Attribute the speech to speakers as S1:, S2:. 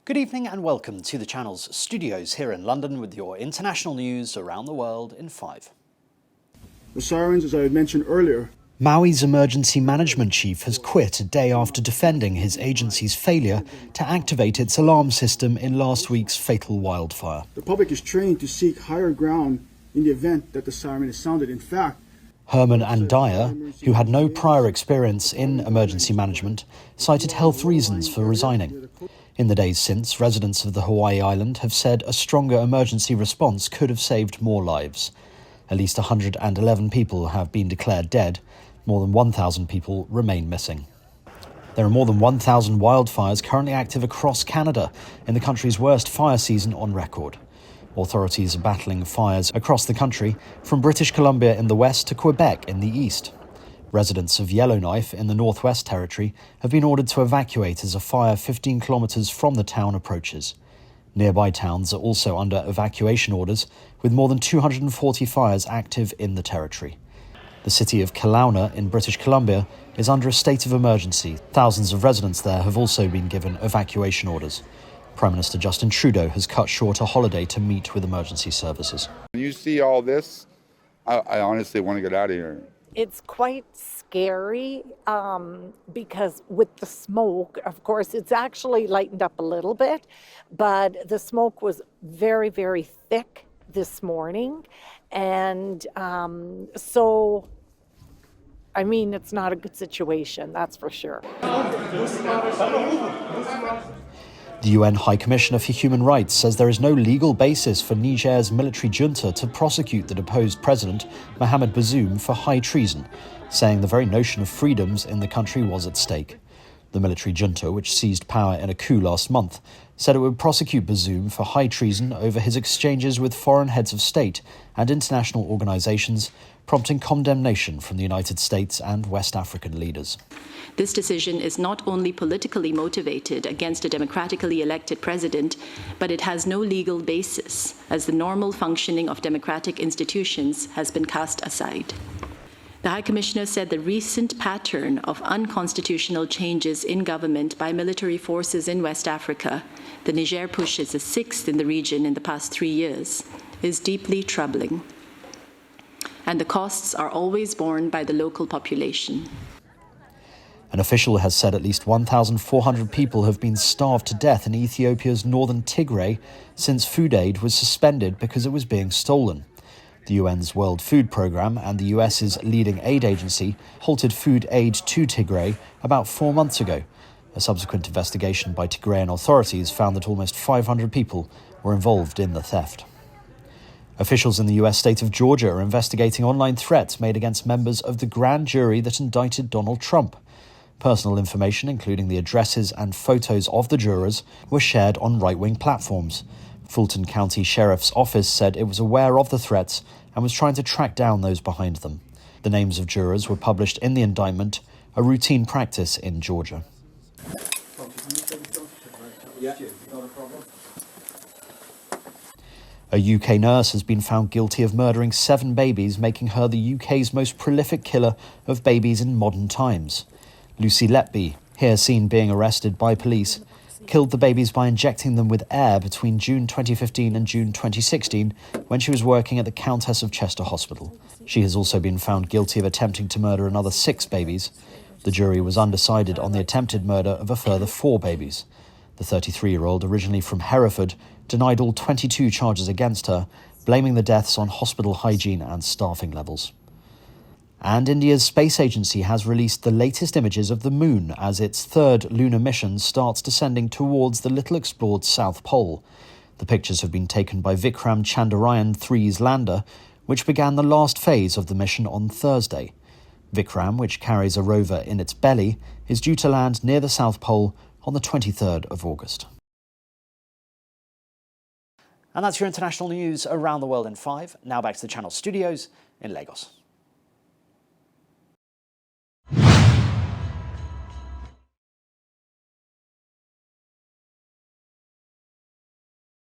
S1: Good evening and welcome to the channel's studios here in London with your international news around the world in 5.
S2: The sirens, as I had mentioned earlier.
S1: Maui's emergency management chief has quit a day after defending his agency's failure to activate its alarm system in last week's fatal wildfire.
S2: The public is trained to seek higher ground in the event that the siren is sounded. In fact,
S1: Herman Andaya, who had no prior experience in emergency management, cited health reasons for resigning. In the days since, residents of the Hawaii island have said a stronger emergency response could have saved more lives. At least 111 people have been declared dead. More than 1,000 people remain missing. There are more than 1,000 wildfires currently active across Canada in the country's worst fire season on record. Authorities are battling fires across the country, from British Columbia in the west to Quebec in the east. Residents of Yellowknife in the Northwest Territory have been ordered to evacuate as a fire 15 kilometres from the town approaches. Nearby towns are also under evacuation orders, with more than 240 fires active in the territory. The city of Kelowna in British Columbia is under a state of emergency. Thousands of residents there have also been given evacuation orders. Prime Minister Justin Trudeau has cut short a holiday to meet with emergency services.
S3: When you see all this, I honestly want to get out of here.
S4: It's quite scary because with the smoke, of course, it's actually lightened up a little bit, but the smoke was very, very thick this morning. And so, I mean, it's not a good situation, that's for sure.
S1: The UN High Commissioner for Human Rights says there is no legal basis for Niger's military junta to prosecute the deposed president, Mohamed Bazoum, for high treason, saying the very notion of freedoms in the country was at stake. The military junta, which seized power in a coup last month, said it would prosecute Bazoum for high treason over his exchanges with foreign heads of state and international organizations, prompting condemnation from the United States and West African leaders.
S5: This decision is not only politically motivated against a democratically elected president, but it has no legal basis, as the normal functioning of democratic institutions has been cast aside. The High Commissioner said the recent pattern of unconstitutional changes in government by military forces in West Africa, the Niger push is the 6th in the region in the past 3 years, is deeply troubling. And the costs are always borne by the local population.
S1: An official has said at least 1,400 people have been starved to death in Ethiopia's northern Tigray since food aid was suspended because it was being stolen. The UN's World Food Programme and the US's leading aid agency halted food aid to Tigray about 4 months ago. A subsequent investigation by Tigrayan authorities found that almost 500 people were involved in the theft. Officials in the US state of Georgia are investigating online threats made against members of the grand jury that indicted Donald Trump. Personal information, including the addresses and photos of the jurors, were shared on right-wing platforms. Fulton County Sheriff's Office said it was aware of the threats and was trying to track down those behind them. The names of jurors were published in the indictment, a routine practice in Georgia. A UK nurse has been found guilty of murdering 7 babies, making her the UK's most prolific killer of babies in modern times. Lucy Letby, here seen being arrested by police, killed the babies by injecting them with air between June 2015 and June 2016 when she was working at the Countess of Chester Hospital. She has also been found guilty of attempting to murder another 6 babies. The jury was undecided on the attempted murder of a further 4 babies. The 33-year-old, originally from Hereford, denied all 22 charges against her, blaming the deaths on hospital hygiene and staffing levels. And India's space agency has released the latest images of the moon as its 3rd lunar mission starts descending towards the little-explored South Pole. The pictures have been taken by Vikram Chandrayaan-3's lander, which began the last phase of the mission on Thursday. Vikram, which carries a rover in its belly, is due to land near the South Pole on the 23rd of August. And that's your international news around the world in 5. Now back to the channel studios in Lagos.